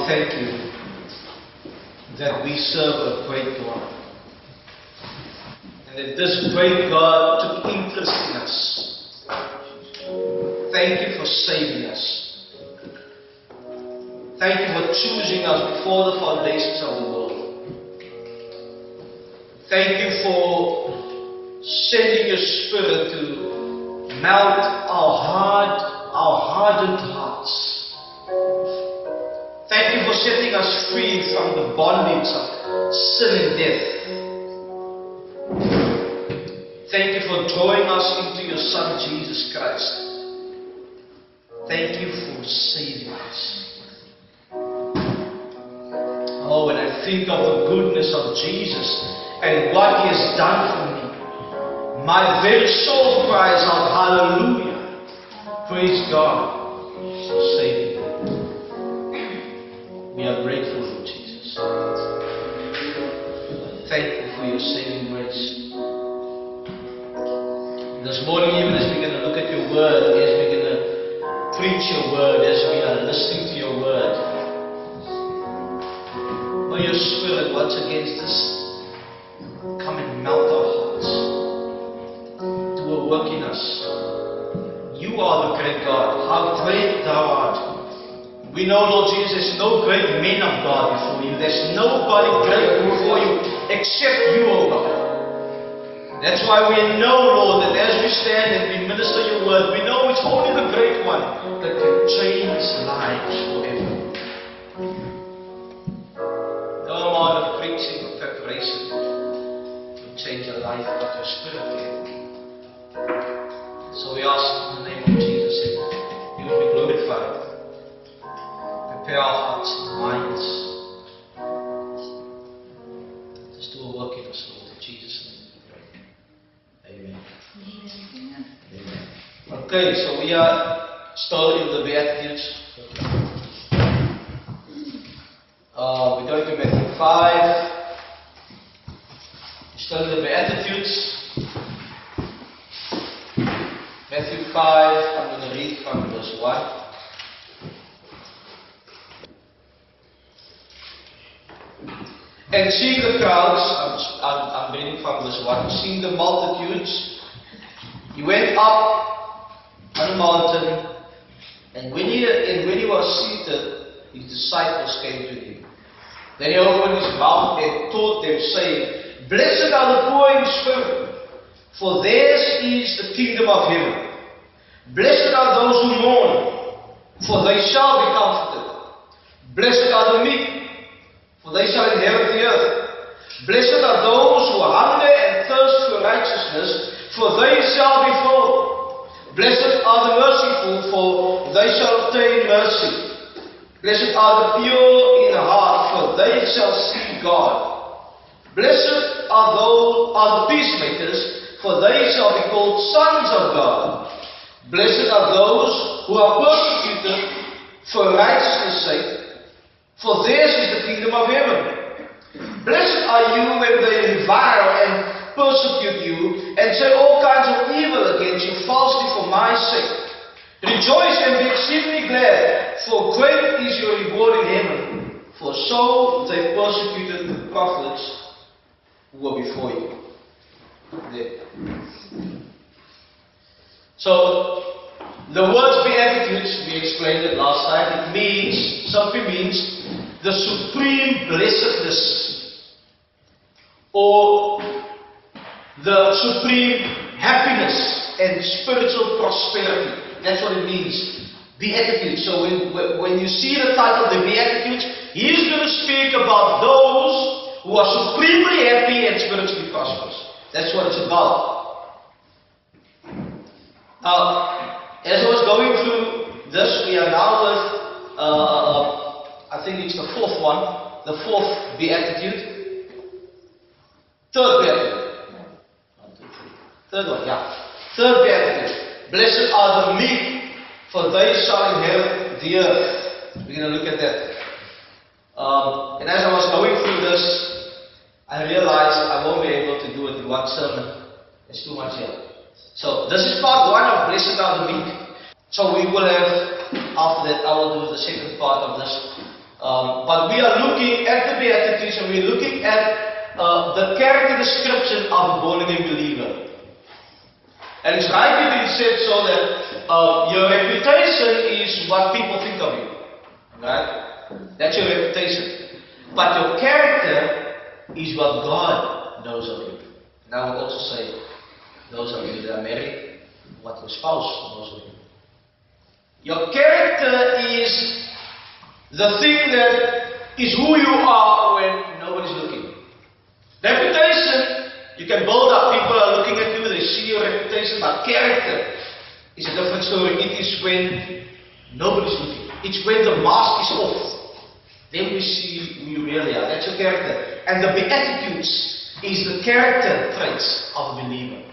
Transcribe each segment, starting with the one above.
thank you that we serve a great God. And that this great God took interest in us. Thank you for saving us. Thank you for choosing us before the foundations of the world. Thank you for sending your Spirit to melt our hardened hearts. Thank you for setting us free from the bondage of sin and death. Thank you for drawing us into your Son, Jesus Christ. Thank you for saving us. Oh, when I think of the goodness of Jesus and what He has done for me, my very soul cries out, hallelujah. Praise God for saving me. We are grateful, Lord Jesus. Thankful for your saving grace. This morning, even as we're going to look at your word, as we're going to preach your word, as we are listening to your word, may your Spirit once again just come and melt our hearts. Do a work in us. You are the great God. How great thou art. We know, Lord Jesus, there's no great men of God before you. There's nobody great before you except you, O God. That's why we know, Lord, that as we stand and we minister your word, we know it's only the great one that can change lives forever. No amount of preaching or preparation will change a life, but your Spirit can. So we ask in the name of Jesus that you will be glorified. Prepare our hearts and minds. Just do a work in us, Lord, in Jesus' name we pray. Amen. Amen. Okay, so we are still in the Beatitudes. We're going to Matthew 5. We're still in the Beatitudes. Matthew 5, I'm going to read from verse 1. And seeing the crowds, I'm reading from verse 1, seeing the multitudes, he went up on a mountain, and when he was seated, his disciples came to him. Then he opened his mouth and taught them, saying, Blessed are the poor in spirit, for theirs is the kingdom of heaven. Blessed are those who mourn, for they shall be comforted. Blessed are the meek, for they shall inherit the earth. Blessed are those who hunger and thirst for righteousness, for they shall be full. Blessed are the merciful, for they shall obtain mercy. Blessed are the pure in heart, for they shall see God. Blessed are the peacemakers, for they shall be called sons of God. Blessed are those who are persecuted for righteousness' sake, for theirs is the kingdom of heaven. Blessed are you when they revile and persecute you, and say all kinds of evil against you falsely for my sake. Rejoice and be exceedingly glad, for great is your reward in heaven. For so they persecuted the prophets who were before you. There. So, the word Beatitudes, we explained it last time, simply means the supreme blessedness, or the supreme happiness and spiritual prosperity. That's what it means, Beatitudes. So when you see the title, the Beatitudes, he's going to speak about those who are supremely happy and spiritually prosperous. That's what it's about. As I was going through this, we are now with, I think it's the fourth one, the fourth Beatitude. Third Beatitude. Third one, yeah. Third Beatitude. Blessed are the meek, for they shall inherit the earth. We're going to look at that. And as I was going through this, I realized I won't be able to do it in one sermon. It's too much here. So this is part one of Blessed are the meek. So we will have, after that I will do the second part of this But we are looking at the Beatitudes, and we're looking at the character description of a born-again believer. And it's rightly been said so that your reputation is what people think of you. Right? That's your reputation. But your character is what God knows of you. And I would also say, those of you that are married, what your spouse knows of you. Your character is the thing that is who you are when nobody's looking. Reputation, you can build up, people are looking at you, they see your reputation, but character is a different story. It is when nobody's looking. It's when the mask is off. Then we see who you really are. That's your character. And the Beatitudes is the character traits of a believer.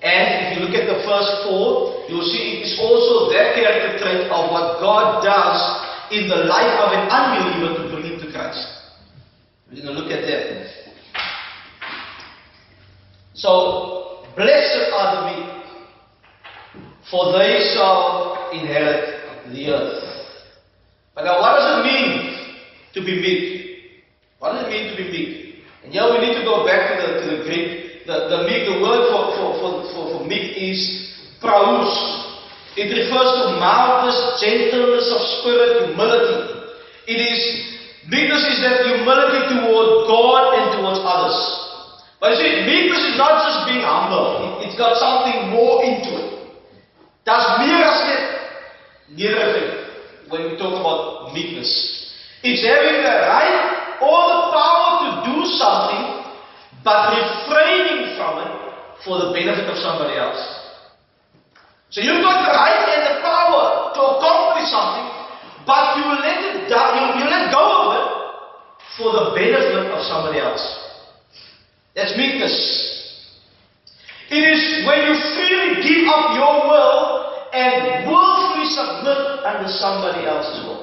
And if you look at the first 4, you'll see it is also that character trait of what God does in the life of an unbeliever to bring him to Christ. We're going to look at that. So, blessed are the meek, for they shall inherit the earth. But now, what does it mean to be meek? What does it mean to be meek? And here we need to go back to the Greek. The meek, the word for meek is praus. It refers to mildness, gentleness of spirit, humility. Meekness is that humility toward God and towards others. But you see, meekness is not just being humble. It's got something more into it. That's meer as net. When we talk about meekness, it's having the right or the power to do something, but refraining from it for the benefit of somebody else. So you've got the right and the power to accomplish something, but you let it down, you let go of it for the benefit of somebody else. That's meekness. It is when you freely give up your will and willfully submit under somebody else's will.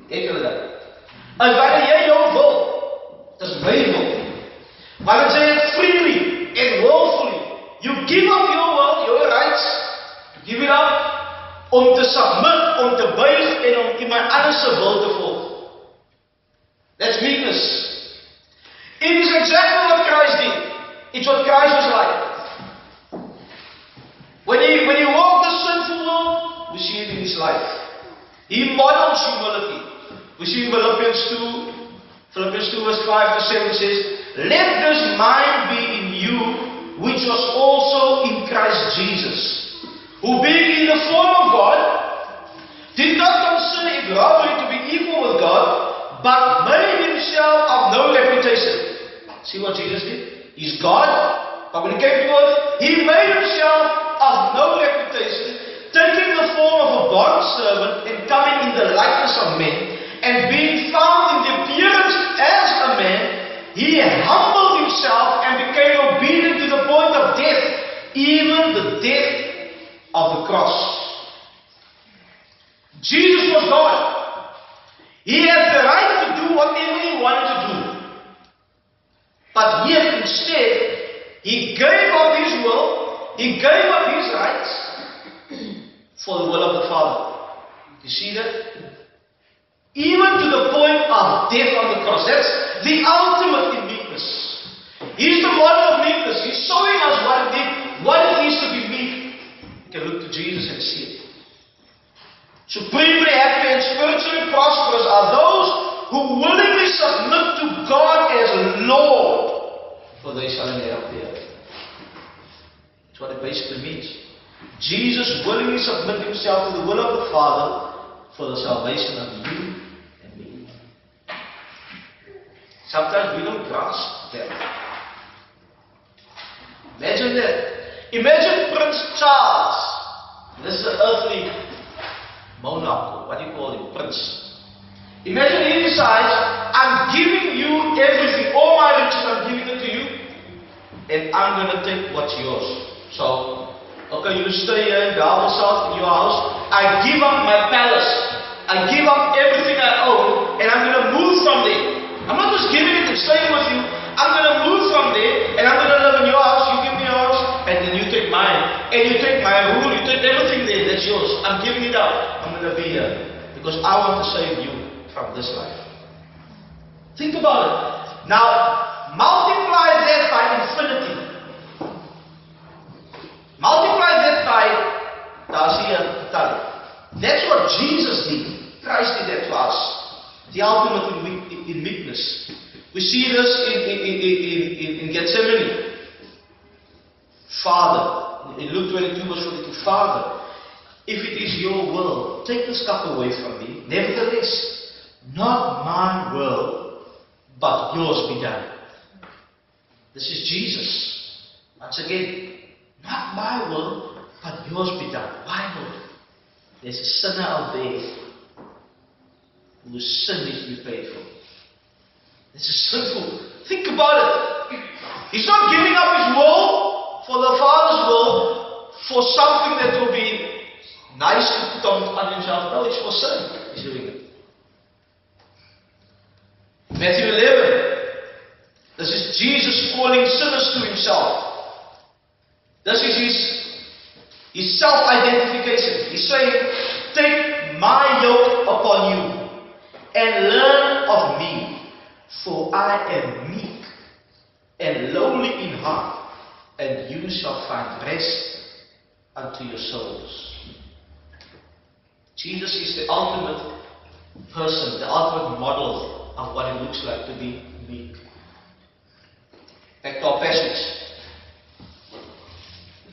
Het julle dat? En wanneer jy jou wil, dis my wil. Maar as jy het freely and willfully, you give up your will, your rights, give it up, om te submit, om te buig en om iemand anders se wil te volg. That's meekness. It is exactly what Christ did. It's what Christ was like. When he walked the sinful world, we see it in his life. He models humility. We see in Philippians 2 verse 5 to 7 says, let this mind be in you, which was also in Christ Jesus, who being in the form of God, did not consider it robbery to be equal with God, but made himself of no reputation. See what Jesus did? He's God, but when he came to earth, he made himself of no reputation, taking the form of a bondservant and coming in the likeness of men, and being found in the appearance as a man, he humbled himself and became obedient to the point of death, even the death of the cross. Jesus was God. He had the right to do whatever he wanted to do. But yet instead, he gave up his will, he gave up his rights for the will of the Father. You see that? Even to the point of death on the cross. That's the ultimate in meekness. He's the model of meekness. He's showing us what it is to be meek. You can look to Jesus and see it. Supremely happy and spiritually prosperous are those who willingly submit to God as Lord, for they shall inherit the earth. That's what it basically means. Jesus willingly submit himself to the will of the Father for the salvation of you and me. Sometimes we don't grasp that. Imagine that. Imagine Prince Charles. This is an earthly monarch. What do you call him? Prince. Imagine he decides, I'm giving you everything, all my riches, I'm giving it to you, and I'm going to take what's yours. So, okay, you stay here in South in your house. I give up my palace. I give up everything I own, and I'm going to move from there. I'm not just giving it and staying with you. I'm going to move from there, and I'm going to live in your house. You give me your house, and then you take mine. And you take my rule, you take everything there, that's yours. I'm giving it up. I'm going to be here. because I want to save you from this life. Think about it. Now, multiply that by infinity. Multiply that by that's what Jesus did. Christ did that to us. The ultimate in meekness. We see this in Gethsemane. Father, in Luke 22 verse 42, Father, if it is your will, take this cup away from me. Nevertheless, not my will, but yours be done. This is Jesus. Once again, not my will, but yours be done. Why, Lord? There's a sinner out there whose sin needs to be paid for. This is sinful. Think about it. He's not giving up his will for the Father's will for something that will be nice to put on himself. No, it's for sin. He's doing it. Matthew 11. This is Jesus calling sinners to himself. This is his self-identification. He's saying, take my yoke upon you and learn of me, for I am meek and lowly in heart, and you shall find rest unto your souls. Jesus is the ultimate person, the ultimate model of what it looks like to be meek. Back to our passage.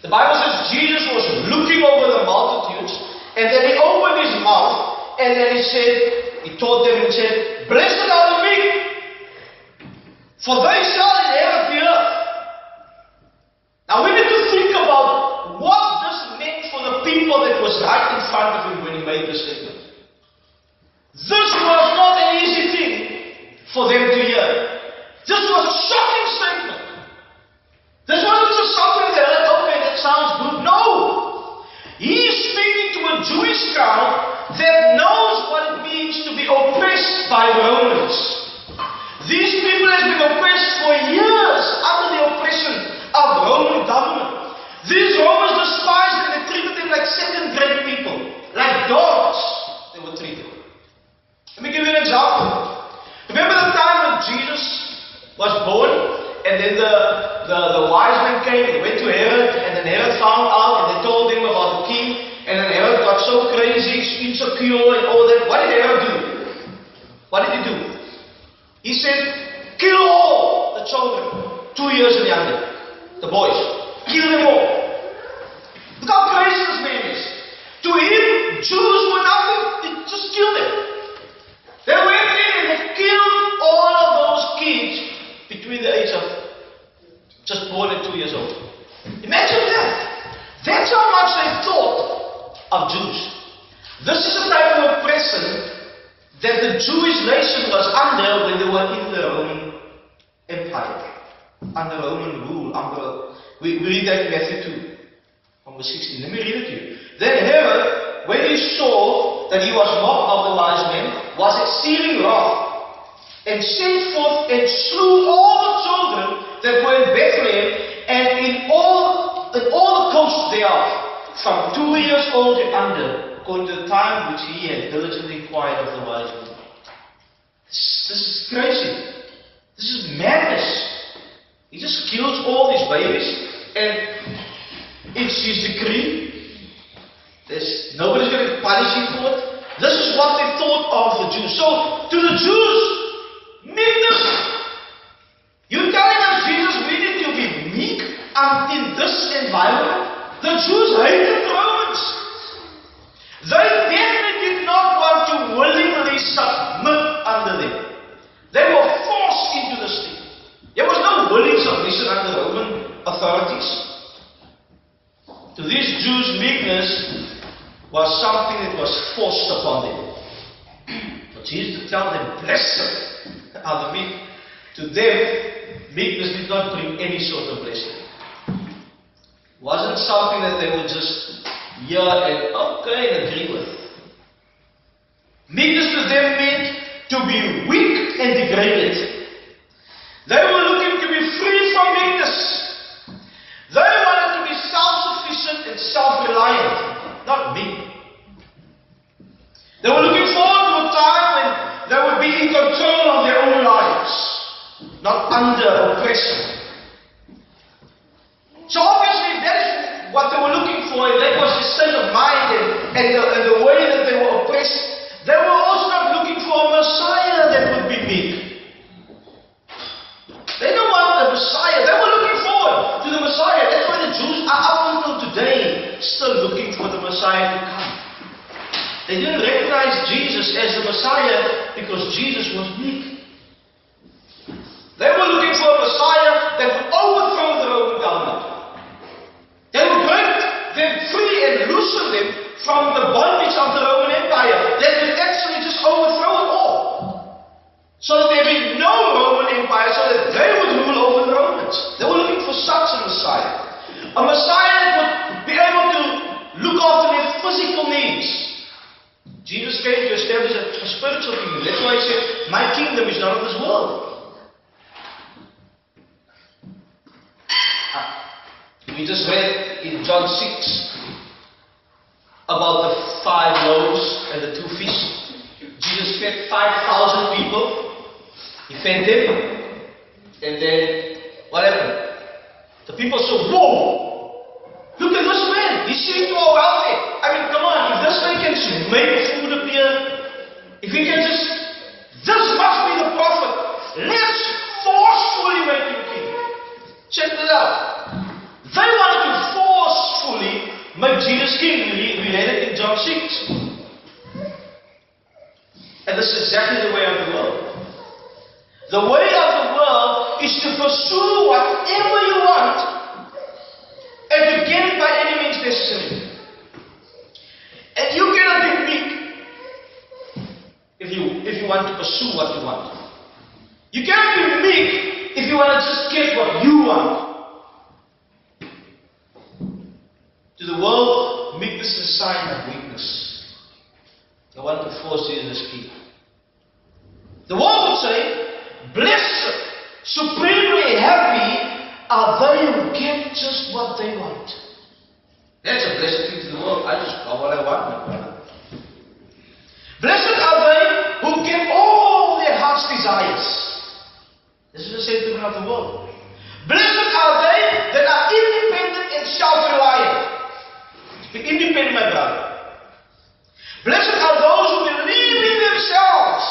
The Bible says Jesus was looking over the multitudes, and then he opened his mouth, and then he taught them and said, blessed are the meek, for they shall inherit the earth. Now we need to think about what this meant for the people that was right in front of him when he made this statement. This was not an easy thing for them to hear. This was a shocking statement. This wasn't just something that, okay, that sounds good. No! He is speaking to a Jewish crowd that knows what it means to be oppressed by the Romans. These people have been oppressed for years under the oppression of Roman government. These Romans despised them, they treated them like second-grade people, like dogs they were treated. Let me give you an example. Remember the time when Jesus was born? And then the wise men came, they went to Herod, and then Herod found out, and they told him about the king, and then Herod got so crazy, insecure, and all that. What did Herod do? What did he do? He said, kill all the children, 2 years and younger, the boys. Kill them all. Look how crazy this man is. To him, Jews were nothing, they just killed them. They went in and they killed all of those kids between the age of just born at 2 years old. Imagine that. That's how much they thought of Jews. This is the type of oppression that the Jewish nation was under when they were in the Roman Empire, under Roman rule. We read that in Matthew 2, from verse 16. Let me read it to you. Then Herod, when he saw that he was mocked of the wise men, was exceeding wroth, and sent forth and slew all the children that were in Bethlehem and in all the coasts thereof, from 2 years old and under, according to the time which he had diligently inquired of the wise men. This is crazy. This is madness. He just kills all these babies, and it's his decree. Nobody's going to punish him for it. This is what they thought of the Jews. So, to the Jews, meekness. You're telling us, Jesus, we need to be meek in this environment? The Jews hated the Romans. They definitely did not want to willingly submit under them. They were forced into this thing. There was no willing submission under Roman authorities. To these Jews, meekness was something that was forced upon them. For Jesus to tell them, blessed are the meek, to them, meekness did not bring any sort of blessing. It wasn't something that they would just hear and okay and agree with. Meekness to them meant to be weak and degraded. They were looking to be free from meekness. They wanted to be self-sufficient and self-reliant, not meek. They were looking for not under oppression. So obviously that is what they were looking for, and that was the state of mind and the way that they were oppressed. They were also not looking for a Messiah that would be meek. They don't want a Messiah. They were looking forward to the Messiah. That's why the Jews are up until today still looking for the Messiah to come. They didn't recognize Jesus as the Messiah because Jesus was meek. They were looking for a Messiah that would overthrow the Roman government. They would break them free and loosen them from the bondage of the Roman Empire. They would actually just overthrow it all. So that there would be no Roman Empire, so that they would rule over the Romans. They were looking for such a Messiah. A Messiah that would be able to look after their physical needs. Jesus came to establish a spiritual kingdom. That's why he said, my kingdom is not of this world. We just read in John 6 about the 5 loaves and the 2 fish. Jesus fed 5,000 people. He fed them. And then, what happened? The people said, whoa! Look at this man. He seems to all wealthy. I mean, come on. If this man can make food appear, if he can just, this must be the prophet. Let's forcefully make him king. Check this out. They wanted to forcefully make Jesus king. We read it in John 6. And this is exactly the way of the world. The way of the world is to pursue whatever you want and to get it by any means necessary. And you cannot be meek if you want to pursue what you want. You cannot be meek if you want to just get what you want. To the world, meekness is a sign of weakness. They want to force Jesus king. The world would say, blessed, supremely happy are they who get just what they want. That's a blessed thing to the world. I just got what I want, my brother. Blessed are they who get all their heart's desires. This is the sentiment of the world. Blessed are they that are independent and self-reliant. Be independent, my brother. Blessed are those who believe in themselves.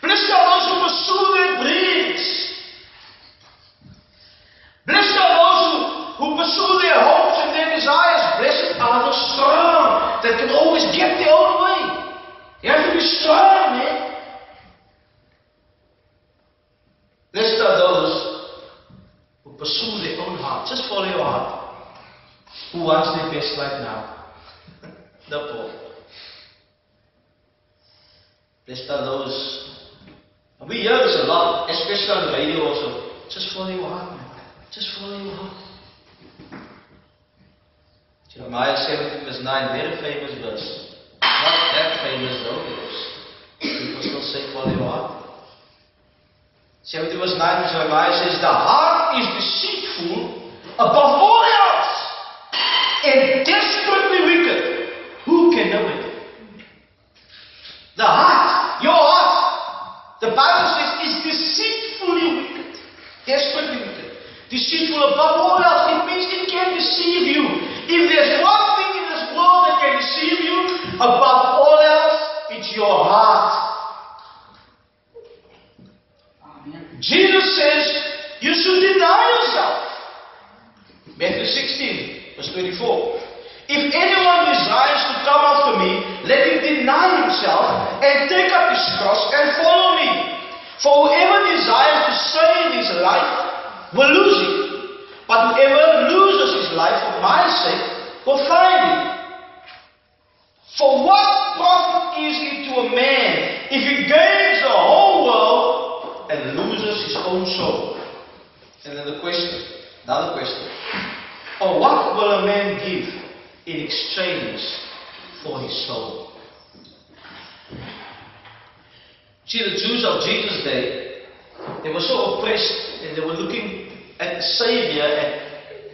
Blessed are those who pursue their dreams. Blessed are those who pursue their hopes and their desires. Blessed are the strong that can always get their own way. You have to be strong, man. Blessed are those who pursue their own heart. Just follow your heart. Who wants their best life now? The poor. Blessed are those. And we hear this a lot, especially on the radio also. Just follow your heart, man. Just follow your heart. Jeremiah 17 verse 9, very famous verse. Not that famous though, because people still say follow your heart. 17 verse 9, Jeremiah says, the heart is deceitful above all else and desperately wicked. Who can know it? The heart, your heart, the Bible says, is deceitfully wicked. Desperately wicked. Deceitful above all else. It means it can deceive you. If there's one thing in this world that can deceive you above all else, it's your heart. Amen. Jesus says, you should deny yourself. Matthew 16. Verse 24. If anyone desires to come after me, let him deny himself and take up his cross and follow me. For whoever desires to save his life will lose it. But whoever loses his life for my sake will find it. For what profit is it to a man if he gains the whole world and loses his own soul? And then the question, another question. Or what will a man give in exchange for his soul? See, the Jews of Jesus' day, they were so oppressed and they were looking at the Savior and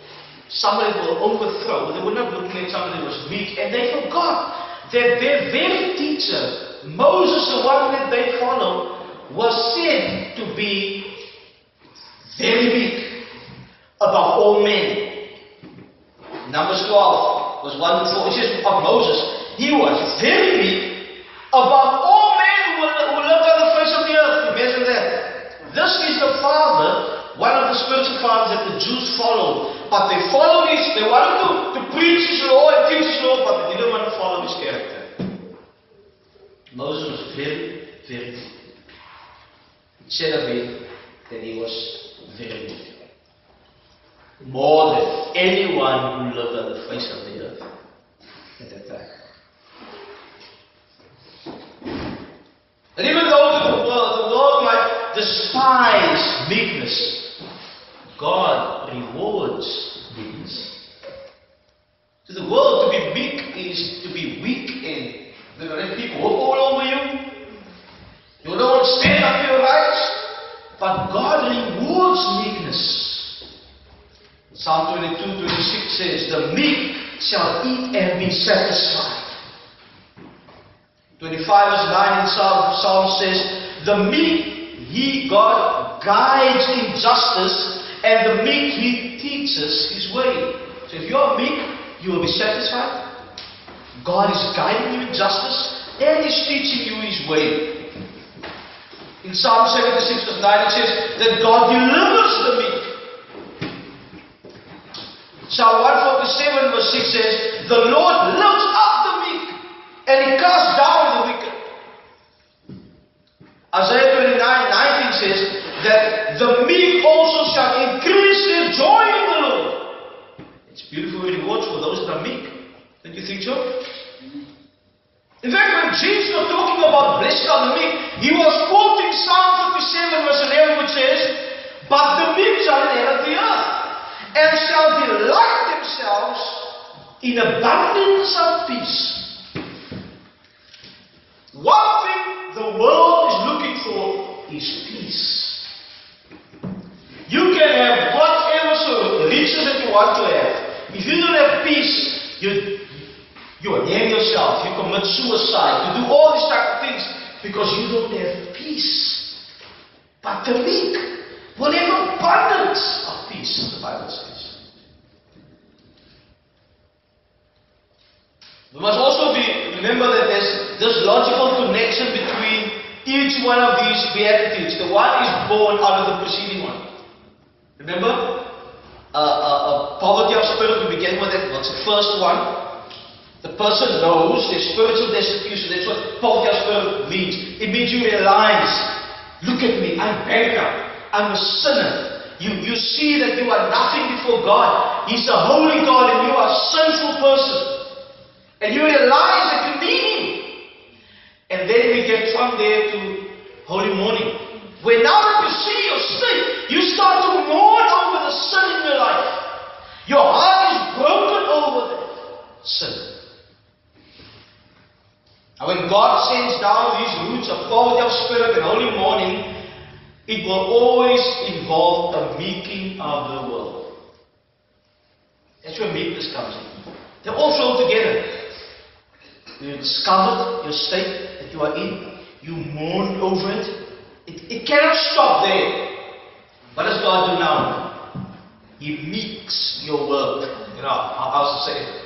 somebody will overthrow. They were not looking at somebody who was meek, and they forgot that their very teacher, Moses, the one that they followed, was said to be very weak above all men. Numbers 12 was 1 to 4. It says of Moses, he was very weak above all men who lived on the face of the earth. Imagine that. This is the father, one of the spiritual fathers that the Jews followed. But they followed his, they wanted to preach his law and teach his law, but they didn't want to follow his character. Moses was very, very weak. It said of him that he was very weak. More than anyone who lived on the face of the earth at that time. And even though the world might despise meekness, God rewards meekness. To the world, to be meek is to be weak and they're going to let people walk all over you. You don't want to stand up for your rights. But God rewards meekness. Psalm 22:26 says, the meek shall eat and be satisfied. 25 verse 9 in Psalm says, the meek God guides in justice, and the meek He teaches His way. So if you are meek, you will be satisfied. God is guiding you in justice, and He's teaching you His way. In Psalm 76 verse 9 it says that God delivers the meek. Psalm 147 verse 6 says, the Lord lifts up the meek, and He casts down the wicked. Isaiah 29:19 says that the meek also shall increase their joy in the Lord. It's beautiful rewards for those that are meek. Don't you think so? In fact, when Jesus was talking about blessed are the meek, He was quoting Psalm 57 verse 11 which says, but the meek shall inherit the earth, and shall delight themselves in abundance of peace. One thing the world is looking for is peace. You can have whatever so riches that you want to have. If you don't have peace, you hang yourself, you commit suicide, you do all these type of things because you don't have peace. But the meek will have abundance of peace, the Bible says. We must also remember that there's this logical connection between each one of these beatitudes. The one is born out of the preceding one. Remember? Poverty of spirit, we began with that. What's the first one? The person knows their spiritual destitution. That's what poverty of spirit means. It means you realize, look at me, I'm bankrupt, I'm a sinner. You see that you are nothing before God. He's a holy God and you are a sinful person. And you realize that you need Him. And then we get from there to holy mourning. Where now that you see your state, you start to mourn over the sin in your life. Your heart is broken over that sin. And when God sends down these roots of poverty of spirit and holy mourning, it will always involve a meeking of the world. That's where meekness comes in. They're all flow together. You discover your state that you are in. You mourn over it. It cannot stop there. What does God do now? He meeks your world. You know, how to say it.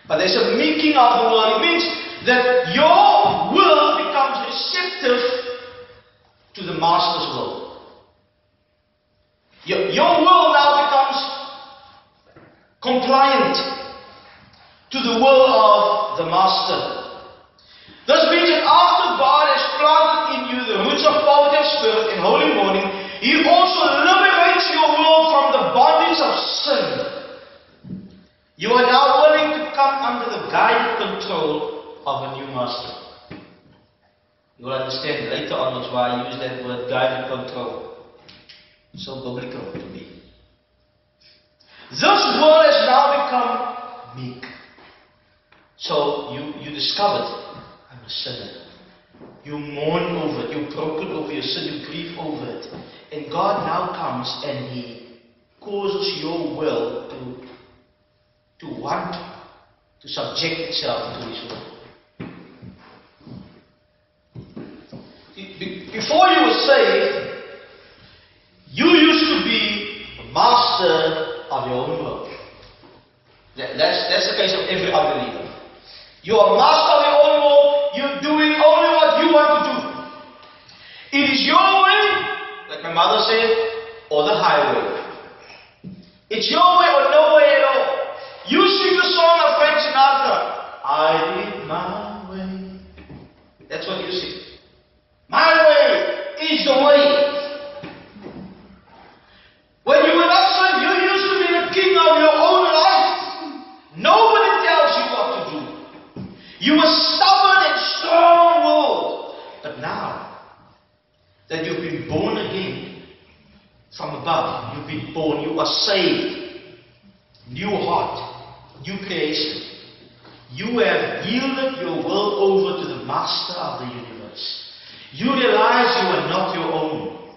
But there's a meeking of the world. It means that your will becomes receptive to the Master's will. Your will now becomes compliant to the will of the Master. This means that after God has planted in you the roots of poverty of spirit and holy mourning, He also liberates your will from the bondage of sin. You are now willing to come under the guided control of a new Master. You will understand later on why I use that word guided control. It's so biblical to me. This world has now become meek. So you discovered, I'm a sinner. You mourn over it, you're broken over your sin, you grieve over it. And God now comes and He causes your will to want to subject itself to His will. Before you were saved, of your own will. That's the case of every unbeliever. You are master of your own will. You're doing only what you want to do. It is your way, like my mother said, or the highway. It's your way or no way at all. You sing the song of Frank Sinatra. I did my way. That's what you sing. My way is the way. When you were not son, you used to be the king of your own life. Nobody tells you what to do. You were stubborn and strong-willed. But now that you've been born again from above, you've been born, you are saved. New heart, new creation. You have yielded your will over to the master of the universe. You realize you are not your own.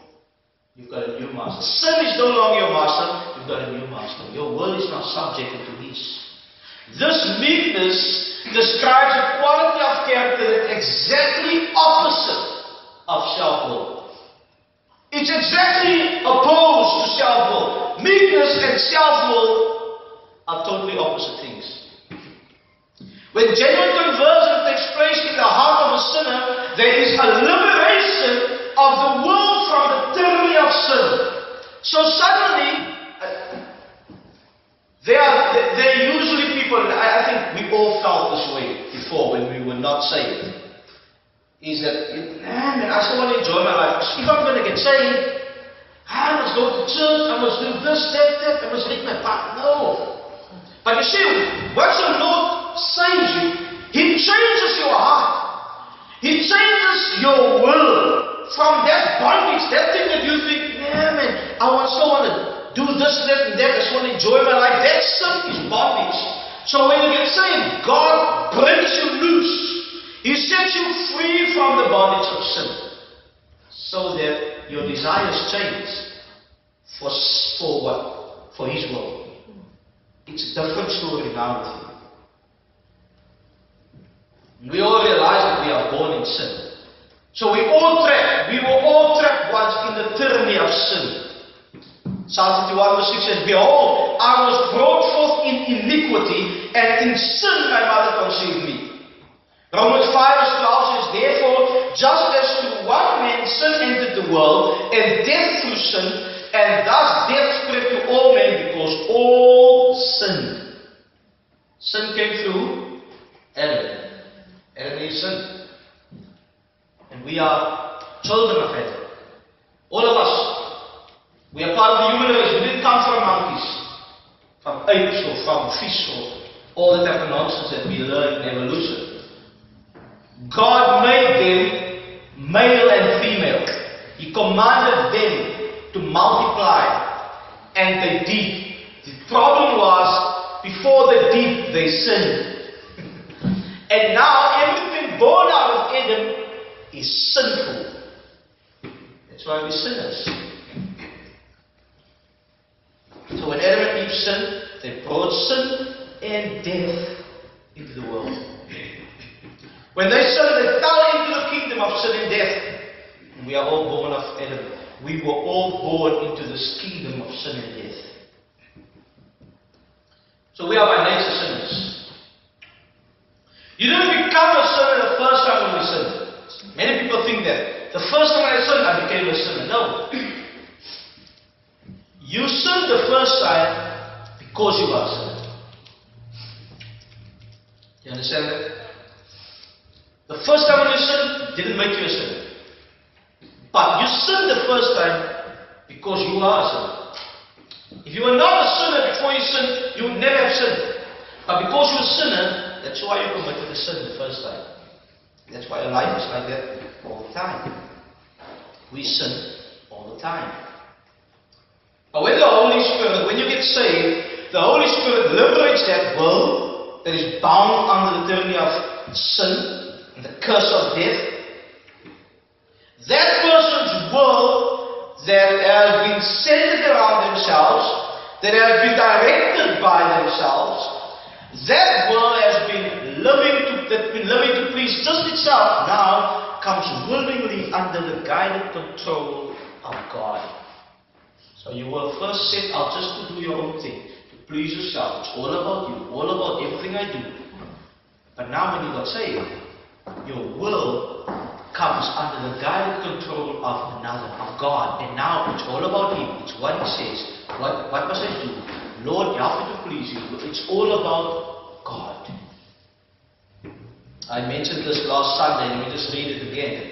You've got a new master. Sin is no longer your master. You've got a new master. Your will is not subjected to his. This meekness describes a quality of character that's exactly opposite of self-will. It's exactly opposed to self-will. Meekness and self-will are totally opposite things. When genuine conversion takes place in the heart of a sinner, there is a liberation of the will from the tyranny of sin. So suddenly, there are usually people, I think we all felt this way before when we were not saved, is that, man, I still want to enjoy my life. If I'm going to get saved, I must go to church, I must do this, that, I must read my part. No. But you see, once the Lord saves you, He changes your heart. He changes your will. From that bondage, that thing that you think, yeah, man, I still want to do this, that, and that, I just want to enjoy my life. That sin is bondage. So when you get saved, God breaks you loose. He sets you free from the bondage of sin. So that your desires change. For what? For His will. It's a different story now with you. We all realize that we are born in sin. So we were all trapped once in the tyranny of sin. Psalm 51 verse 6 says, Behold, I was brought forth in iniquity, and in sin my mother conceived me. Romans 5 verse 12 says, Therefore, just as through one man sin entered the world, and death through sin, and thus death spread to all men, because all sinned. Sin came through Adam. Adam is sin. And we are children of Adam. All of us. We are part of the human race. We didn't come from monkeys, from apes, or from fish, or all the type of nonsense that we learn in evolution. God made them male and female. He commanded them to multiply, and they did. The problem was, before they did, they sinned. And now everything born out of Adam is sinful. That's why we're sinners. So when Adam and Eve sinned, they brought sin and death into the world. When they sinned, they fell into the kingdom of sin and death. And we are all born of Adam. We were all born into this kingdom of sin and death. So we are by nature sinners. You didn't become a sinner the first time when you sinned. Many people think that. The first time I sinned, I became a sinner. No. You sinned the first time because you are a sinner. You understand that? The first time when you sinned, didn't make you a sinner. But you sinned the first time because you are a sinner. If you were not a sinner before you sinned, you would never have sinned. But because you're a sinner, that's why you committed the sin the first time. That's why our life is like that all the time. We sin all the time. But when the Holy Spirit, when you get saved, the Holy Spirit liberates that will that is bound under the tyranny of sin and the curse of death. That person's will that has been centered around themselves, that has been directed by themselves, that will has been living to please just itself, now comes willingly under the guided control of God. So you were first set out just to do your own thing, to please yourself. It's all about you, all about everything I do. But now when you got saved, your will comes under the guided control of another, of God. And now it's all about Him. It's what He says. What must I do? Lord, help me to please you. It's all about God. I mentioned this last Sunday. Let me just read it again.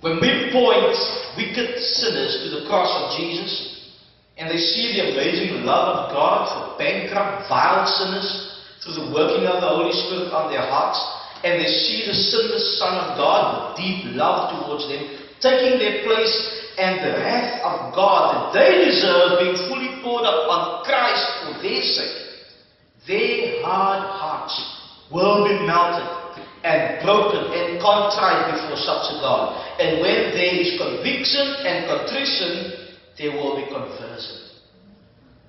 When we point wicked sinners to the cross of Jesus, and they see the amazing love of God for bankrupt, vile sinners through the working of the Holy Spirit on their hearts, and they see the sinless Son of God with deep love towards them, taking their place, and the wrath of God that they deserve being fully poured out on Christ for their sake, their hard hearts will be melted and broken and contrite before such a God. And when there is conviction and contrition, there will be conversion.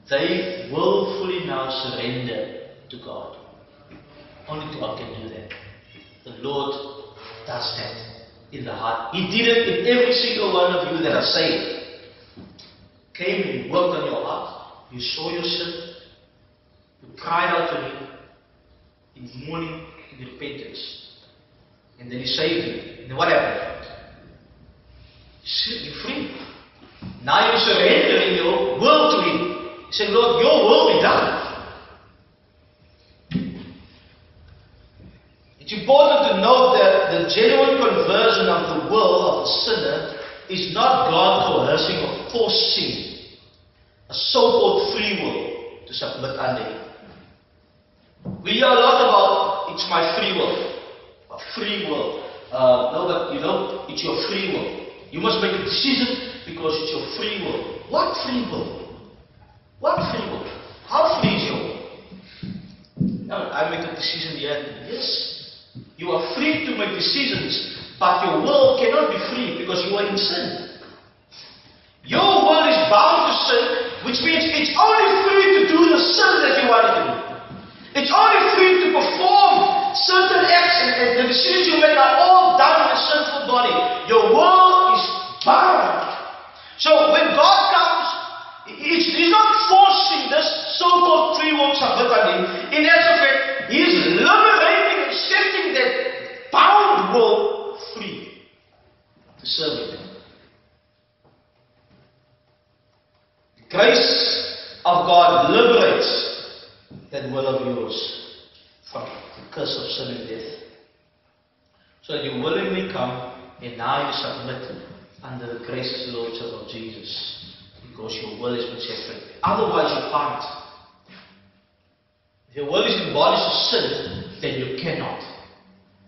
They willfully now surrender to God. Only God can do that. The Lord does that in the heart. He did it in every single one of you that are saved. Came and He worked on your heart. You saw your sin. You cried out to Him in mourning, in repentance. And then He saved you. And then what happened? You're free. Now you're surrendering your will to Him. You say, Lord, your will be done. It's important to note that the genuine conversion of the will of the sinner is not God coercing or forcing a so-called free will to submit under Him. We hear a lot about, it's my free will. Free will. No, but you know, it's your free will. You must make a decision because it's your free will. What free will? What free will? How free is your will? No, I make a decision here. Yes, you are free to make decisions, but your will cannot be free because you are in sin. Your will is bound to sin, which means it's only free to do the sin that you want it to do. It's only free to perform certain acts, and the decisions you make are all done in a sinful body. Your will is bound. So when God comes, He's not forcing this so-called free will to submit on Him. In effect, He is liberating and setting that bound will free to serve Him. The grace of God liberates that will of yours from the curse of sin and death. So that you willingly come and now you submit under the gracious Lordship of Jesus. Because your will has been set free. Otherwise you can't. If your will is in bondage to sin, then you cannot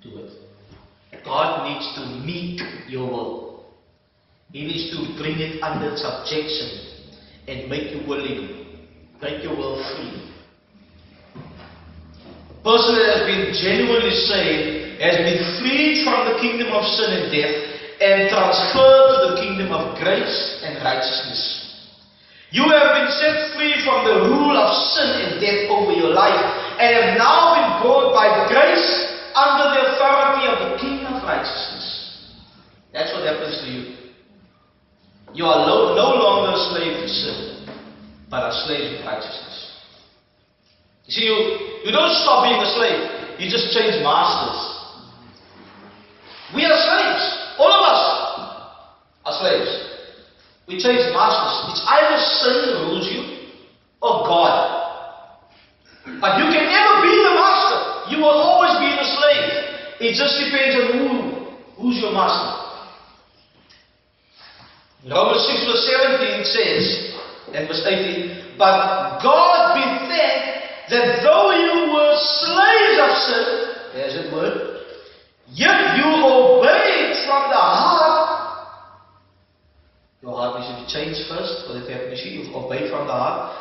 do it. God needs to meet your will. He needs to bring it under subjection and make you willing, make your will free. A person that has been genuinely saved has been freed from the kingdom of sin and death and transferred to the kingdom of grace and righteousness. You have been set free from the rule of sin and death over your life and have now been brought by grace under the authority of the King of righteousness. That's what happens to you. You are no longer a slave to sin, but a slave to righteousness. You see, you don't stop being a slave, you just change masters. We are slaves. All of us are slaves. We change masters. It's either sin rules you or God. But you can never be the master. You will always be the slave. It just depends on who's your master. Romans 6 verse 17 says, and verse 18, but God be thanked that though you were slaves of sin, there's that word, yet you obeyed from the heart. Your heart needs to be changed first for the definition. You obey from the heart.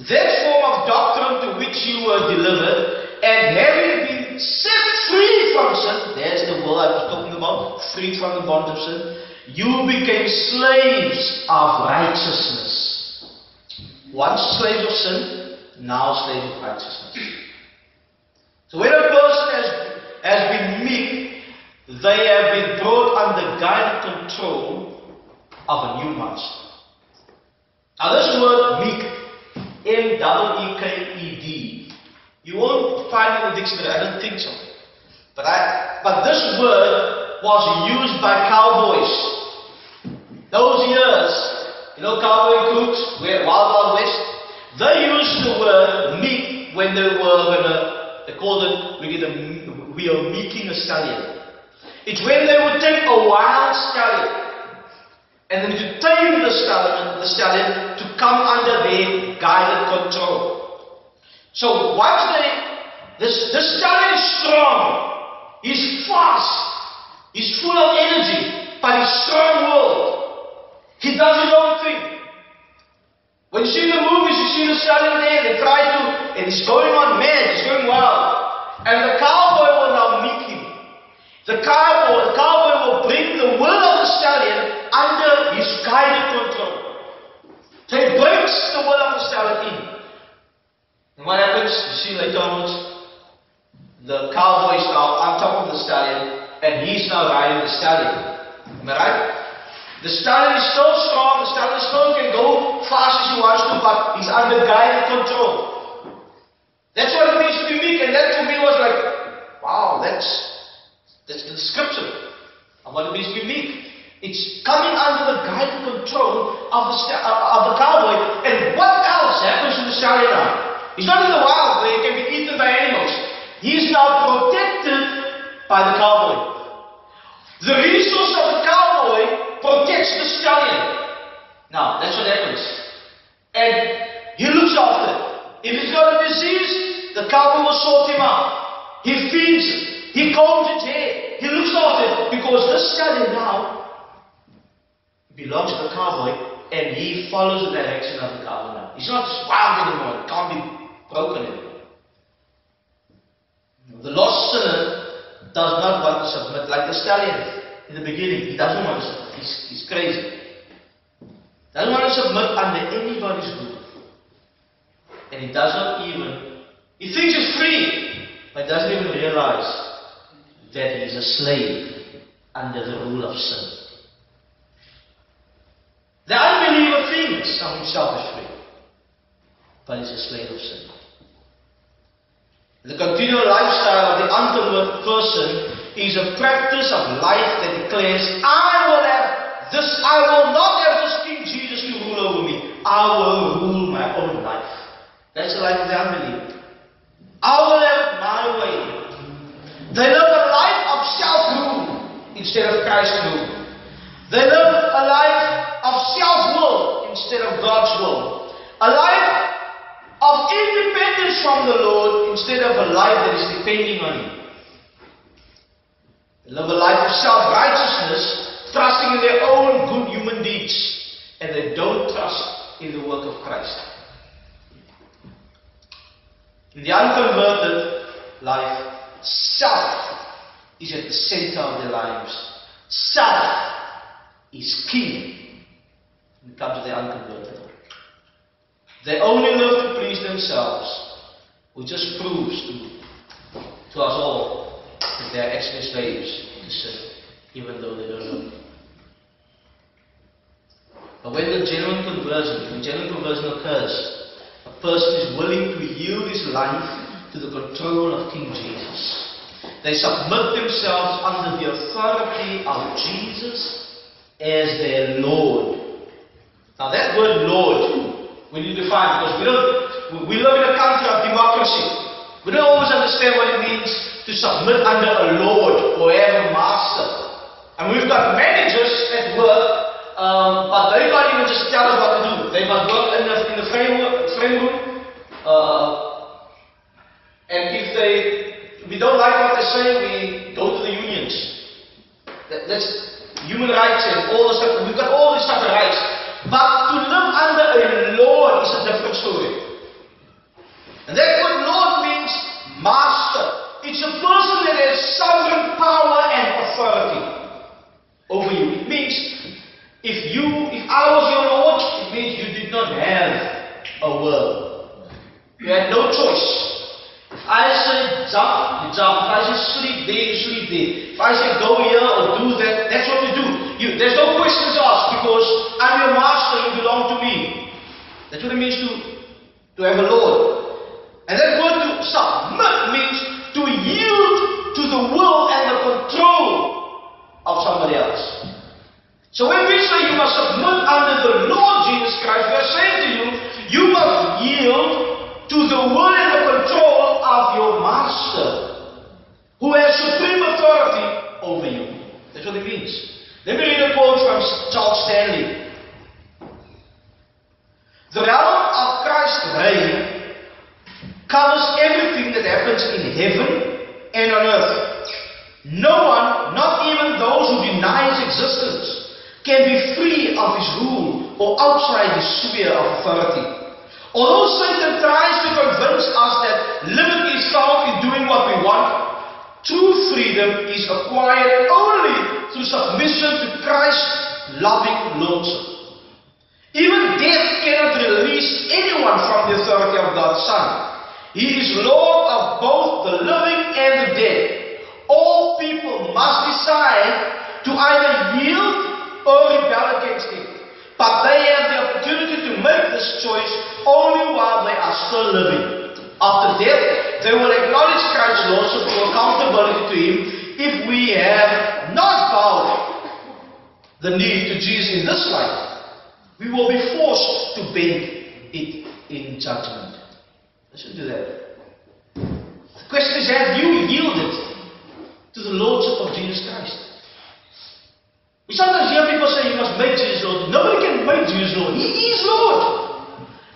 That form of doctrine to which you were delivered, and having been set free from sin, there's the word I was talking about, freed from the bond of sin, you became slaves of righteousness. Once slaves of sin, now slaves of righteousness. So when a person has been meek, they have been brought under guided control of a new master. Now this word meek, M-E-E-K-E-D, you won't find it in the dictionary, I don't think so. But this word was used by cowboys. Those years, you know, cowboy crooks, Wild West, they used the word meek when they were they called it, we are meeking a stallion. It's when they would take a wild stallion and then to tame the stallion to come under their guided control. So watch this stallion is strong. He's fast. He's full of energy, but he's strong-willed. He does his own thing. When you see the movies, you see the stallion there, they try to, and he's going on mad, he's going wild. And the cowboy will now meet him. The cowboy will bring the will of the stallion under his guided control. So he brings the will of the stallion in. And what happens? You see later onwards, the cowboy is now on top of the stallion, and he's now riding the stallion. Am I right? The stallion is still strong, the stallion still can go fast as he wants to, but he's under guided control. That's what it means to be meek, and that to me was like, wow, that's the description of what it means to be meek. It's coming under the guided control of the cowboy, and what else happens to the stallion now? He's not in the wild where he can be eaten by animals. He's now protected by the cowboy. The resource of the cowboy protects the stallion. Now, that's what happens. And he looks after it. If he's got a disease, the cowboy will sort him out. He feeds it. He combs its hair. He looks after it. Because this stallion now belongs to the cowboy, and he follows the direction of the cowboy now. He's not just wild anymore. It can't be broken anymore. The lost sinner does not want to submit like the stallion in the beginning. He doesn't want to submit. He's crazy. Doesn't want to submit under anybody's rule. And he does not even, he thinks he's free, but doesn't even realize that he's a slave under the rule of sin. The unbeliever thinks of himself as free, but he's a slave of sin. The continual lifestyle of the unconverted person is a practice of life that declares, I will not have this King Jesus to rule over me. I will rule my own life. That's the life of the unbeliever. I will have it my way. They live a life of self-rule instead of Christ's rule. They live a life of self-will instead of God's will. A life of independence from the Lord instead of a life that is depending on Him. They live a life of self-righteousness, trusting in their own good human deeds, and they don't trust in the work of Christ. In the unconverted life, self is at the center of their lives. Self is king when it comes to the unconverted. They only live to please themselves, which just proves to us all that they are actually slaves to sin, even though they don't know. But when the genuine conversion occurs, a person is willing to yield his life to the control of King Jesus. They submit themselves under the authority of Jesus as their Lord. Now that word Lord, we need to define, because we live in a country of democracy. We don't always understand what it means to submit under a lord or have a master. And we've got managers at work, but they can't even just tell us what to do. They must work in the framework. And if we don't like what they say, we go to the unions. That's human rights and all the stuff. We've got all these type of rights. But to live under a lord is a different story. And that word lord means master. It's a person that has sovereign power and authority over you. It means if I was your lord, it means you did not have a will. You had no choice. If I say jump, you jump. If I say sleep there, you sleep there. If I say go here or do that, that's what you do. There's no questions asked, because I'm your master, you belong to me. That's what it means to have a Lord. And that word to submit means to yield to the will and the control of somebody else. So when we say you must submit under the Lord Jesus Christ, we are saying to you, you must yield to the will and the control of your master, who has supreme authority over you. That's what it means. Let me read a quote from Charles Stanley. The realm of Christ's reign covers everything that happens in heaven and on earth. No one, not even those who deny his existence, can be free of his rule or outside his sphere of authority. Although Satan tries to convince us that liberty is found in doing what we want, true freedom is acquired only through submission to Christ's loving lordship. Even death cannot release anyone from the authority of God's Son. He is Lord of both the living and the dead. All people must decide to either yield or rebel against Him. But they have the opportunity to make this choice only while they are still living. After death, they will acknowledge Christ's lordship or accountability to Him. If we have not bowed the knee to Jesus in this life, we will be forced to bend it in judgment. Listen to that. The question is, have you yielded to the lordship of Jesus Christ? We sometimes hear people say you must make Jesus Lord. Nobody can make Jesus Lord. He is Lord.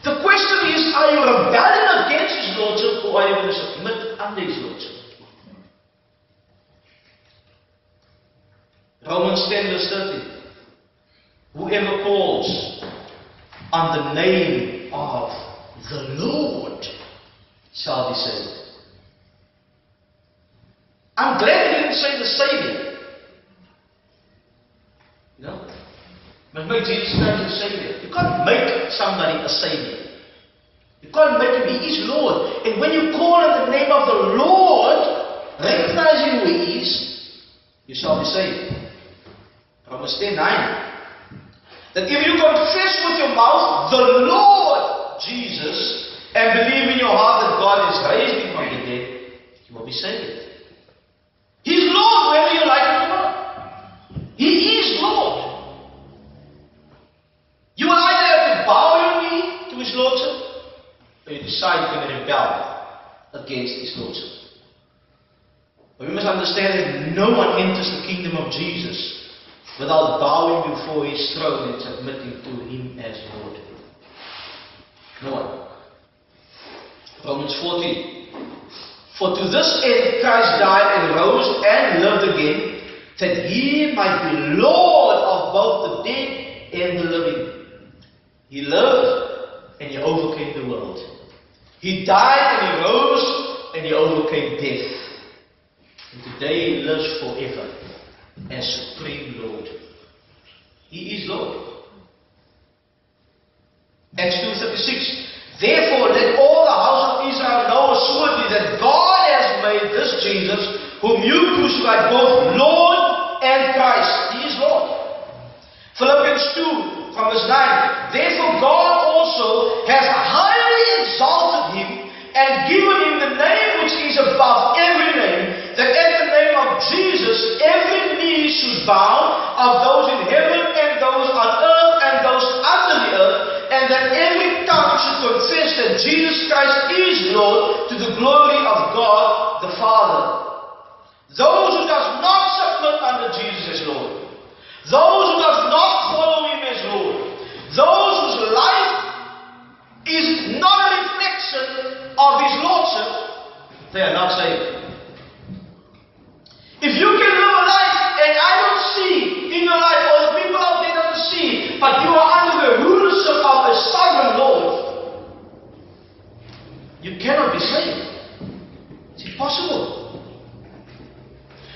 The question is, are you rebelling against His lordship, or are you going to submit under His lordship? Romans 10 verse 30. Whoever calls on the name of the Lord shall be saved. I'm glad He didn't say the Savior. No. You must make Jesus Christ the Savior. You can't make somebody a Savior. You can't make Him. He is Lord. And when you call on the name of the Lord, recognizing who He is, you shall be saved. Romans 10:9. That if you confess with your mouth the Lord Jesus and believe in your heart that God has raised Him from the dead, you will be saved. He is Lord whether you like it or not. He is Lord. You will either have to bow your knee to His lordship, or you decide you're going to rebel against His lordship. But we must understand that no one enters the kingdom of Jesus without bowing before His throne and submitting to Him as Lord. No one. Romans 14. For to this end Christ died and rose and lived again, that He might be Lord of both the dead and the living. He lived and He overcame the world. He died and He rose and He overcame death. And today He lives forever as Supreme Lord. He is Lord. Acts 2:36. Therefore let all the house of Israel know assuredly that God has made this Jesus, whom you crucified, both Lord and Christ. He is Lord. Philippians 2 from verse 9. Therefore God also has highly exalted Him and given Him the name which is above every name, that at the name of Jesus every knee should bow, of those in heaven and those on earth and those under the earth, and that every tongue should confess that Jesus Christ is Lord, to the glory of God the Father. Those who does not submit under Jesus as Lord, those who does not follow Him as Lord, those whose life is not a reflection of His lordship, they are not saved. If you can live a life and I don't see in your life, or the people out there don't see, but you are under the rulership of a sovereign Lord, you cannot be saved. It's impossible.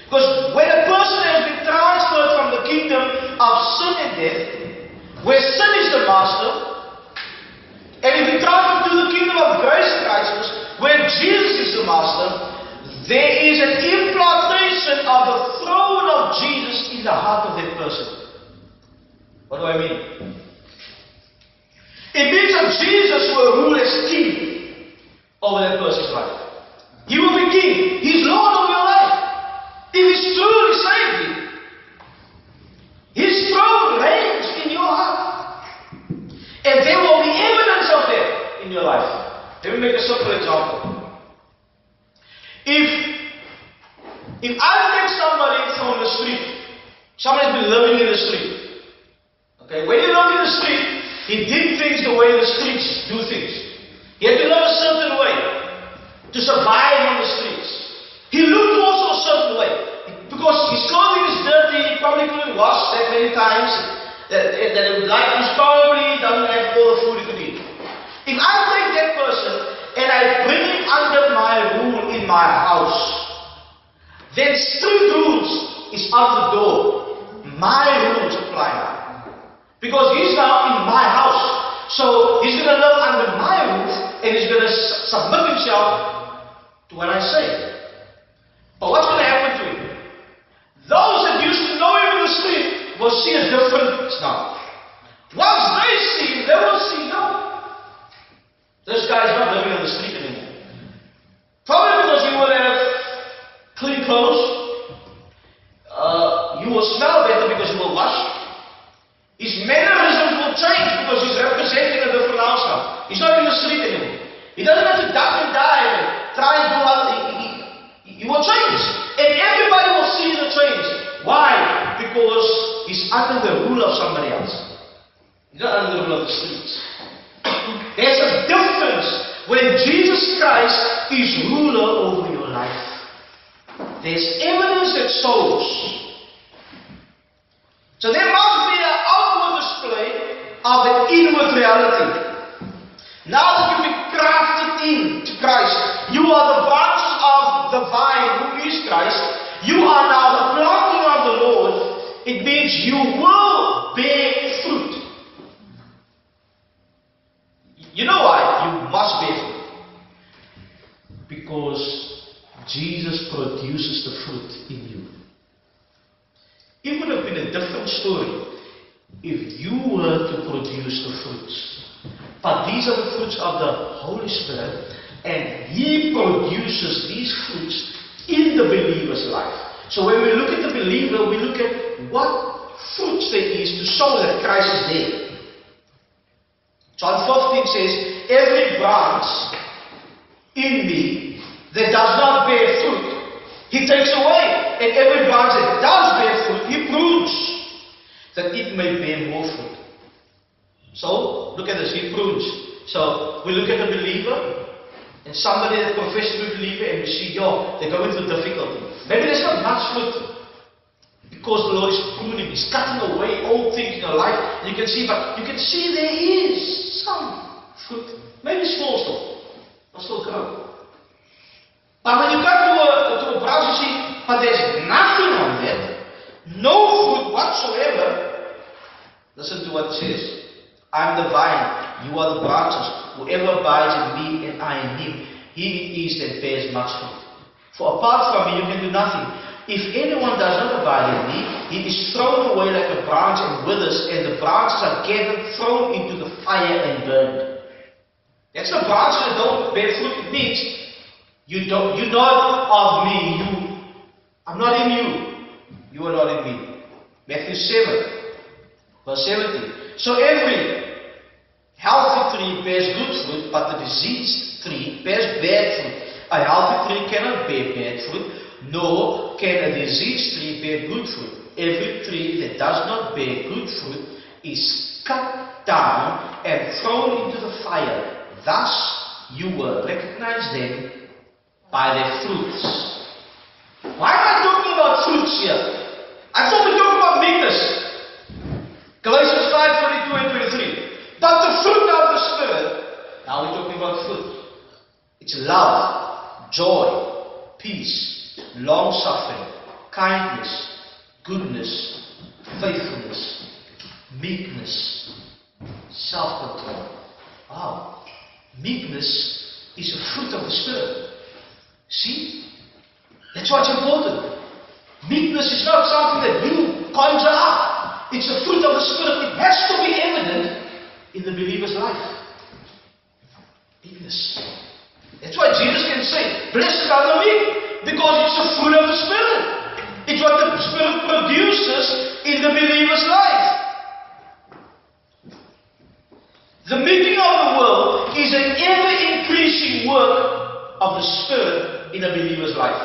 Because when a person has been transferred from the kingdom of sin and death, where sin is the master, and if you transfer to the kingdom of grace and righteousness, where Jesus is the master, there is an implantation of the throne of Jesus in the heart of that person. What do I mean? It means that Jesus will rule as king over that person's life. He will be king. He's Lord of your life. If He's truly saved you, His throne reigns in your heart. And there will be evidence of that in your life. Let me make a simple example. If I take somebody from the street, somebody's been living in the street. Okay, when he lived in the street, he did things the way the streets do things. He had to live a certain way to survive on the streets. He looked also a certain way. Because his clothing is dirty, he probably couldn't wash that many times. That he probably doesn't have all the food he could eat. If I take that person and I bring him under my rule in my house, then street rules is out the door. My rules apply now. Because he's now in my house. So he's going to live under my roof and he's going to submit himself to what I say. But what's going to happen to him? Those that used to know him in the street will see a difference now. Once they see him, they will see, no, this guy is not living on the street anymore. Probably because he will have clean clothes. You will smell better because you will wash. His mannerisms will change because he's representing a different house now. He's not in the street anymore. He doesn't have to duck and dive and try and do other things. He will change. And everybody will see the change. Why? Because he's under the rule of somebody else. He's not under the rule of the streets. There's a difference when Jesus Christ is ruler over your life. There's evidence that shows. So there must be an outward display of the inward reality. Now that you've been crafted into Christ, you are the branches of the vine who is Christ. You are now the planting of the Lord. It means you will bear fruit. You know why? You must bear fruit. Because Jesus produces the fruit in you. It would have been a different story if you were to produce the fruits. But these are the fruits of the Holy Spirit, and He produces these fruits in the believer's life. So when we look at the believer, we look at what fruits there is to show that Christ is there. John 15 says, every branch in me that does not bear fruit, He takes away. And every branch that does bear fruit, He prunes, that it may bear more fruit. So, look at this, He prunes. So, we look at a believer, and somebody that professes to be a believer, and we see, they're going through difficulty. Maybe there's not much fruit, because the Lord is pruning, He's cutting away old things in your life. You can see, but you can see there is some fruit. Maybe small stuff, but still grow. But when you come to a branch, you see, but there's nothing on there, no fruit whatsoever. Listen to what it says. I am the vine, you are the branches. Whoever abides in me and I in him, he it is that bears much fruit. For apart from me you can do nothing. If anyone does not abide in me, he is thrown away like a branch and withers, and the branches are gathered, thrown into the fire and burned. That's the branches that don't bear fruit. It means you're not of me. I'm not in you. You are not in me. Matthew 7, verse 17. So every healthy tree bears good fruit, but the diseased tree bears bad fruit. A healthy tree cannot bear bad fruit, nor can a diseased tree bear good fruit. Every tree that does not bear good fruit is cut down and thrown into the fire. Thus you will recognize them by their fruits. Why am I talking about fruits here? I thought we were talking about meekness. Galatians 5:22 and 23. But the fruit of the Spirit, now we're talking about fruit. It's love, joy, peace, long-suffering, kindness, goodness, faithfulness, meekness, self-control. Wow. Meekness is a fruit of the Spirit. See? That's what's important. Meekness is not something that you conjure up. It's a fruit of the Spirit. It has to be evident in the believer's life. That's why Jesus can say, blessed are the meek, because it's a fruit of the Spirit. It's what the Spirit produces in the believer's life. The meeting of the world is an ever-increasing work of the Spirit in a believer's life.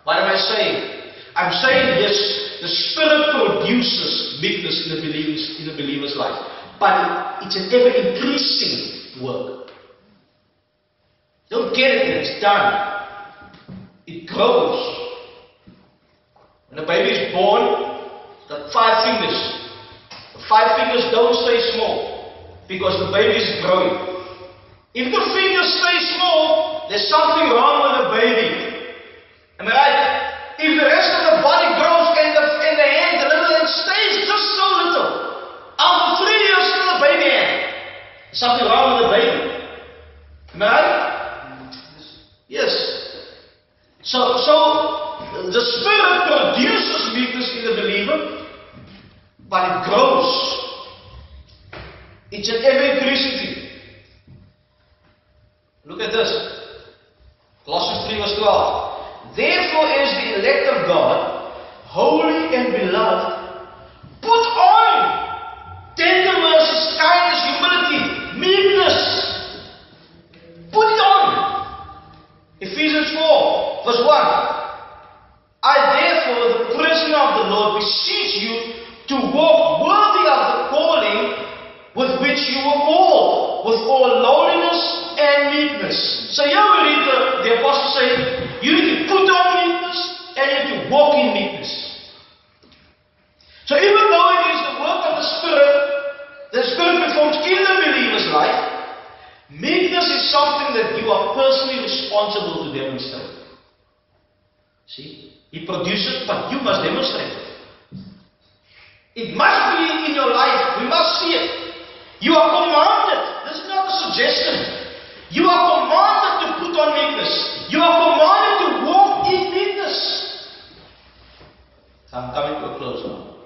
What am I saying? I'm saying yes, the Spirit produces meekness in a believer's life. But it's an ever-increasing work. Don't get it and it's done. It grows. When a baby is born, it's got 5 fingers. The 5 fingers don't stay small because the baby is growing. If the fingers stay small, there's something wrong with the baby. Am I right? If the rest of the body grows and the hand, the little hand stays just so little. After 3 years, still a baby hand. There's something wrong with the baby. Am I right? Yes. So the Spirit produces meekness in the believer, but it grows. It's an ever-increasing thing. Look at this. Colossians 3 verse 12. Therefore, as the elect of God, holy and beloved, put on tender mercies, kindness, humility, meekness. Put it on. Ephesians 4 verse 1. I therefore, the prisoner of the Lord, beseech you to walk worthy of the calling with which you were called, with all lowliness and meekness. So here we read the apostle saying, you need to put on meekness and you need to walk in meekness. So even though it is the work of the Spirit performs in the believer's life, meekness is something that you are personally responsible to demonstrate. See? He produces it, but you must demonstrate it. It must be in your life. We must see it. You are commanded. This is not a suggestion. You are commanded to put on meekness. You are commanded to walk in meekness. I'm coming to a close now.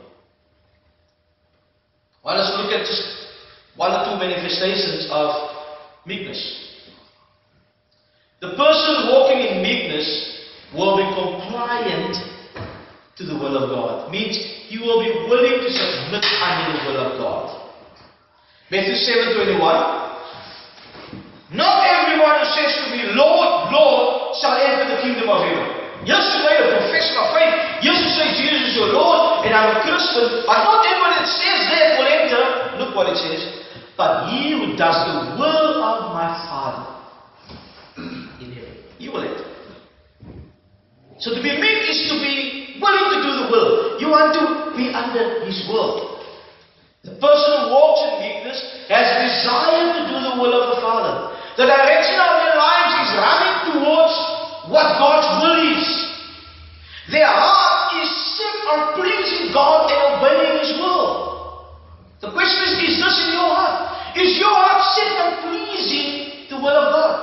Well, let's look at just 1 or 2 manifestations of meekness. The person walking in meekness will be compliant to the will of God. Means he will be willing to submit under the will of God. Matthew 7:21. Not everyone who says to me, Lord, Lord, shall enter the kingdom of heaven. Yes, you made a profession of faith. Yes, you say Jesus is your Lord and I'm a Christian. But not everyone that says that will enter. Look what it says. But he who does the will of my Father in heaven, he will enter. So to be meek is to be willing to do the will. You want to be under His will. The person who walks in meekness has a desire to do the will of the Father. The direction of their lives is running towards what God's will is. Their heart is set on pleasing God and obeying His will. The question is this in your heart? Is your heart set on pleasing the will of God?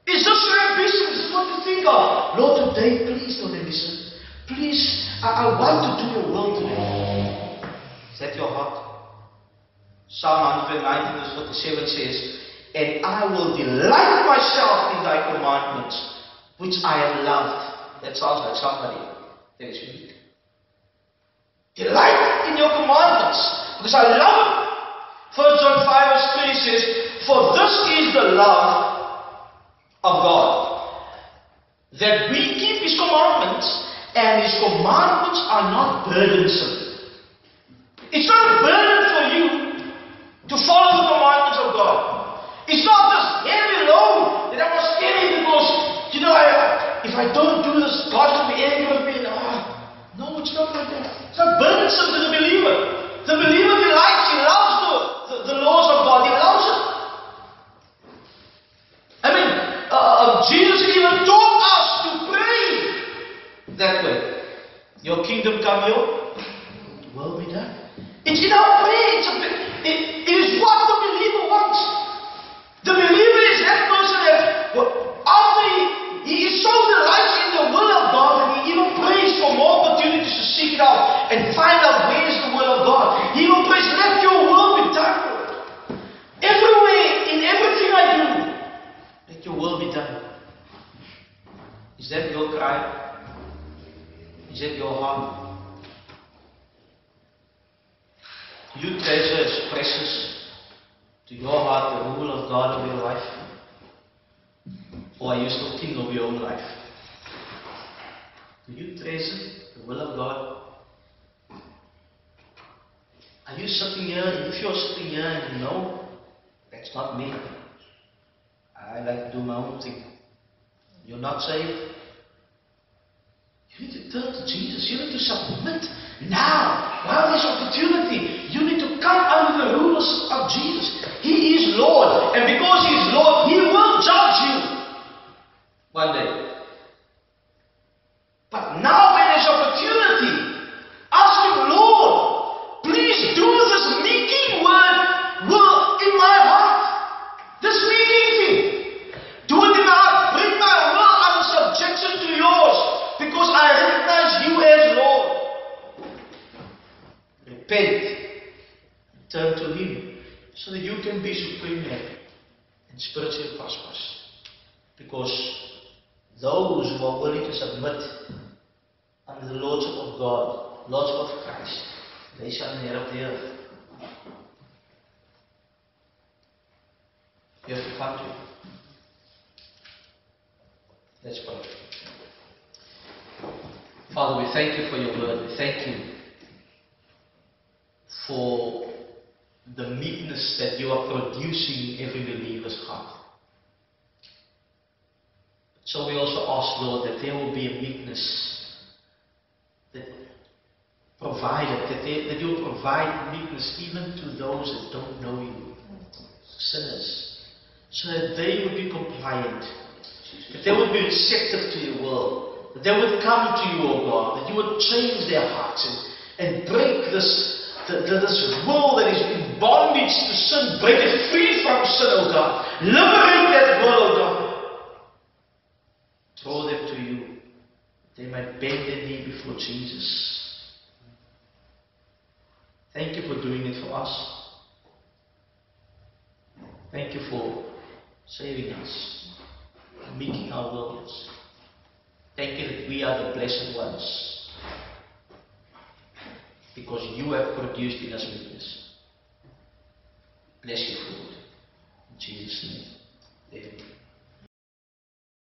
Is this your ambition? This is what you think of. Lord, today, please don't ambition. Please, I want to do your will today. Is that your heart? Psalm 119 verse 47 says, and I will delight myself in thy commandments, which I have loved. That sounds like somebody that is weak. Delight in your commandments, because I love it. 1 John 5 verse 3 says, for this is the love of God, that we keep His commandments, and His commandments are not burdensome. It's not a burden for you to follow the commandments of God. It's not this heavy load that I must carry because, if I don't do this, God will be angry with me. No, it's not like that. It's not burdensome to the believer. The believer delights, he loves the laws of God. He loves it. Jesus even taught us to pray that way. Your kingdom come, your will be done. It's in our prayer. It is what the believer wants. The believer is that person that after he is so delighted in the will of God that he even prays for more opportunities to seek it out and find out where is the will of God. He even prays, let your will be done, Lord. Everywhere, in everything I do, let your will be done. that your heart? Do you treasure as precious to your heart the rule of God of your life? Or are you still king of your own life? Do you treasure the will of God? Are you sitting here, if you're sitting here and you know, that's not me. I like to do my own thing. You're not saved. You need to turn to Jesus. You need to submit now. While there's opportunity, you need to come under the rules of Jesus. He is Lord. And because He is Lord, He will judge you one day. But now when there's opportunity, ask Him, Lord, please do this making work in my heart. This making thing. Do it in my heart. Bring my will under subjection to yours. Because I recognize you as Lord. Repent. Turn to Him. So that you can be supreme and spiritually prosperous. Because those who are willing to submit under the Lordship of God, Lordship of Christ, they shall inherit the earth. You have to come to Him. Let's pray. Father, we thank You for Your word. We thank You for the meekness that You are producing in every believer's heart. So we also ask, Lord, that there will be a meekness that You will provide meekness even to those that don't know You, sinners, so that they would be compliant, that they would be receptive to Your word, that they would come to You, O God, that You would change their hearts and break this world that is in bondage to sin, break it free from sin, O God. Liberate that world, O God. Draw them to You. They might bend their knee before Jesus. Thank You for doing it for us. Thank You for saving us, making our wills. Thank You that we are the blessed ones, because You have produced in us meekness. Bless You for it. In Jesus' name.